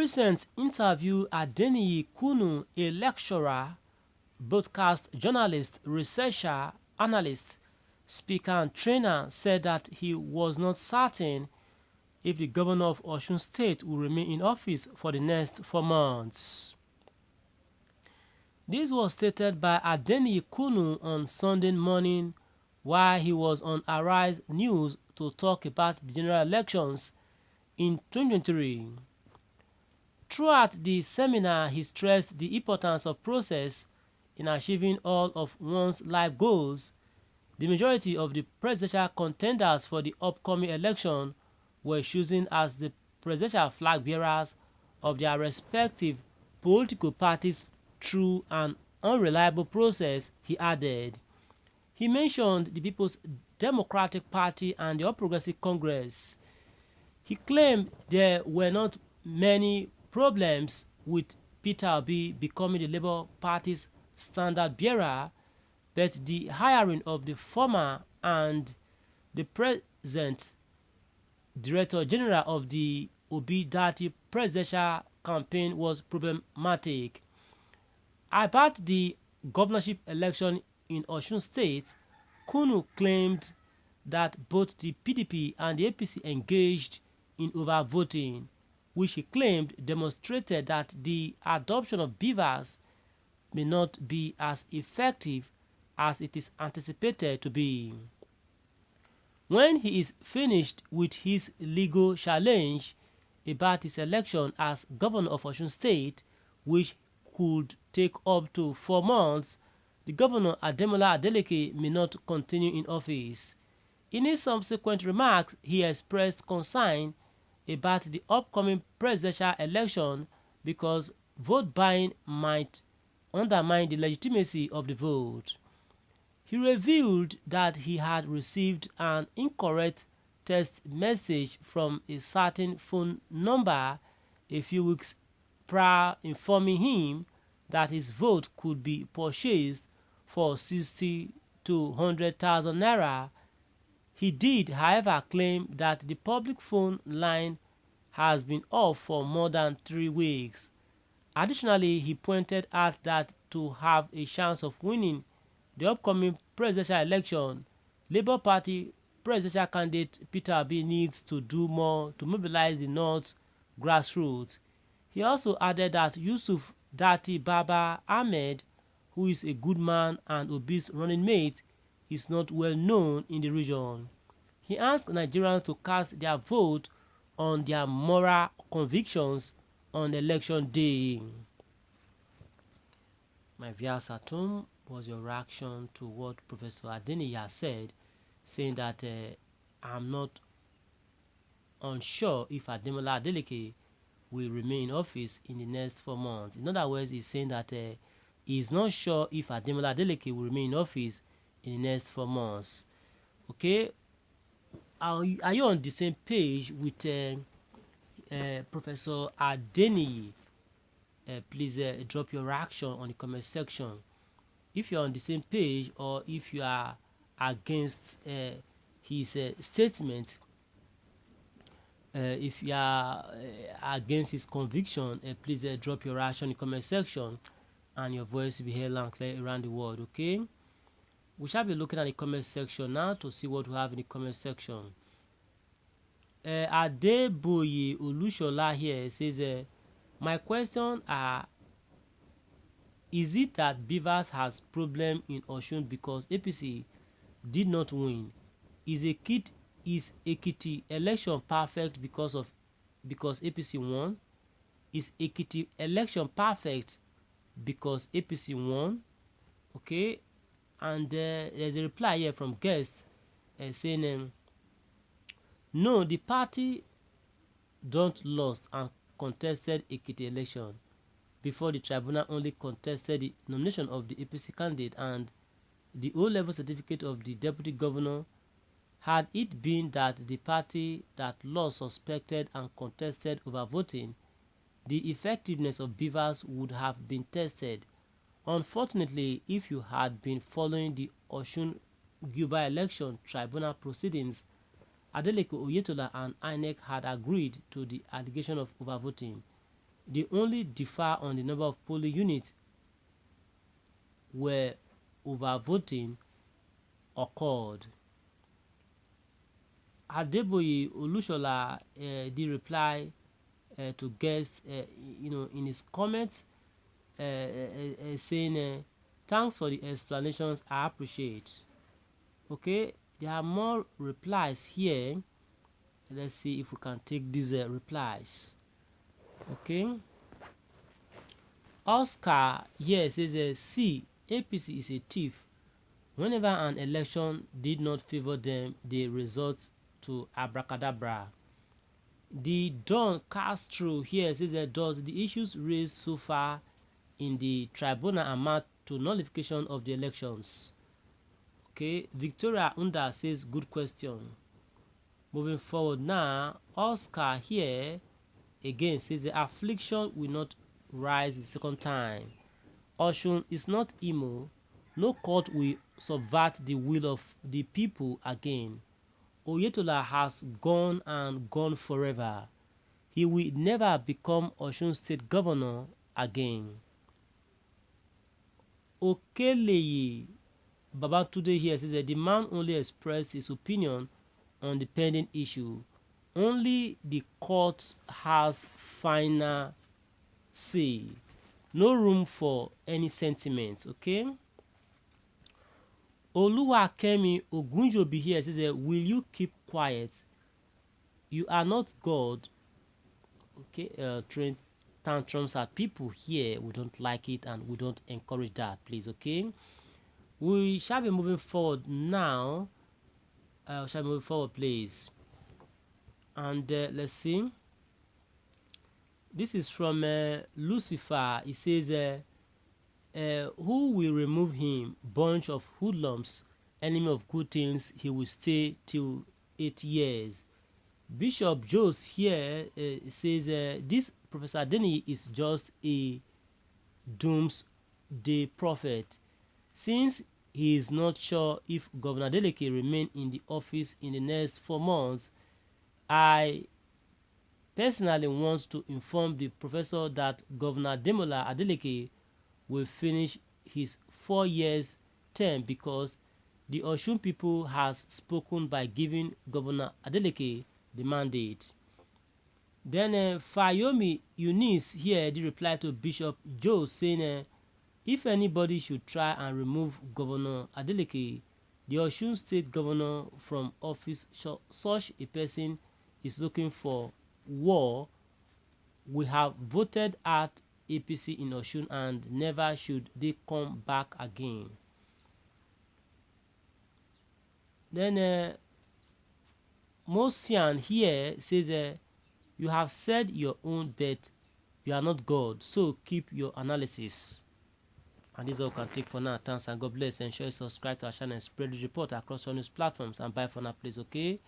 recent interview, Adeleke Kunu, a lecturer, broadcast journalist, researcher, analyst, speaker and trainer, said that he was not certain if the governor of Osun State will remain in office for the next 4 months. This was stated by Adeleke Kunu on Sunday morning while he was on Arise News to talk about the general elections in 2023. Throughout the seminar, he stressed the importance of process in achieving all of one's life goals. The majority of the presidential contenders for the upcoming election were chosen as the presidential flag bearers of their respective political parties through an unreliable process, he added. He mentioned the People's Democratic Party and the All Progressive Congress. He claimed there were not many problems with Peter Obi becoming the Labour Party's standard bearer, but the hiring of the former and the present Director General of the Obi-Dati presidential campaign was problematic. About the governorship election in Osun State, Kunu claimed that both the PDP and the APC engaged in overvoting, which he claimed demonstrated that the adoption of beavers may not be as effective as it is anticipated to be. When he is finished with his legal challenge about his election as governor of Osun State, which could take up to 4 months, the governor Ademola Adeleke may not continue in office. In his subsequent remarks, he expressed concern about the upcoming presidential election because vote buying might undermine the legitimacy of the vote. He revealed that he had received an incorrect text message from a certain phone number a few weeks prior informing him that his vote could be purchased for 60 to 100,000 naira. He did, however, claim that the public phone line has been off for more than 3 weeks. Additionally, he pointed out that to have a chance of winning the upcoming presidential election, Labour Party presidential candidate Peter Obi needs to do more to mobilize the North grassroots. He also added that Yusuf Dati Baba Ahmed, who is a good man and Obi's running mate, is not well known in the region. He asked Nigerians to cast their vote on their moral convictions on election day. My viewers at home, was your reaction to what Professor Adeleke has said, saying that I'm not unsure if Ademola Adeleke will remain in office in the next 4 months. In other words, he's saying that he's not sure if Ademola Adeleke will remain in office in the next 4 months. Okay, are you on the same page with Professor Adeleke? Please drop your reaction on the comment section. If you're on the same page or if you are against his statement, if you are against his conviction, please drop your reaction in the comment section and your voice will be heard loud and clear around the world. Okay, we shall be looking at the comment section now to see what we have in the comment section. Adeboye Olushola here says, my question are, is it that Beavers has problem in Osun because APC did not win? Is Ekiti election perfect because APC won? Is Ekiti election perfect because APC won? Okay, and there's a reply here from guests saying, no, the party don't lost and contested Ekiti election. Before the tribunal only contested the nomination of the APC candidate and the O-level certificate of the deputy governor. Had it been that the party that lost suspected and contested overvoting, the effectiveness of Beavers would have been tested. Unfortunately, if you had been following the Osun Guba election tribunal proceedings, Adeleke Oyetola and INEC had agreed to the allegation of overvoting. They only differ on the number of polling units where overvoting occurred. Adeboye Olushola did reply to guests, in his comments, saying, "Thanks for the explanations. I appreciate." Okay, there are more replies here. Let's see if we can take these replies. Okay, Oscar here says, "See, APC is a thief. Whenever an election did not favor them, they resort to abracadabra." The Don Castro here says, "Does the issues raised so far in the tribunal amount to nullification of the elections?" Okay, Victoria Unda says, "Good question." Moving forward now, Oscar here again says, "The affliction will not rise the second time. Osun is not Imo. No court will subvert the will of the people again. Oyetola has gone and gone forever. He will never become Osun State Governor again." Okeleye Babatunde here says that the man only expressed his opinion on the pending issue. Only the court has final say. No room for any sentiments. Okay. Oluwakemi Ogunjobi here says, "Will you keep quiet? You are not God." Okay. Train tantrums at people here. We don't like it and we don't encourage that, please. Okay. We shall be moving forward now. Shall we move forward, please? And let's see. This is from Lucifer. He says, "Who will remove him? Bunch of hoodlums, enemy of good things. He will stay till 8 years." Bishop Jose here says, "This Professor Adeleke is just a doomsday prophet. Since he is not sure if Governor Adeleke remain in the office in the next 4 months, I personally want to inform the professor that Governor Demola Adeleke will finish his 4 years term because the Osun people has spoken by giving Governor Adeleke the mandate." Then Fayomi Eunice here did reply to Bishop Joe saying, "If anybody should try and remove Governor Adeleke, the Osun State Governor from office, such a person is looking for war. We have voted out APC in Osun and never should they come back again." Then Mosian here says, "You have said your own, but you are not God, so keep your analysis." And this is all we can take for now. Thanks and God bless. Ensure you subscribe to our channel and spread the report across all news platforms. And bye for now, please. Okay.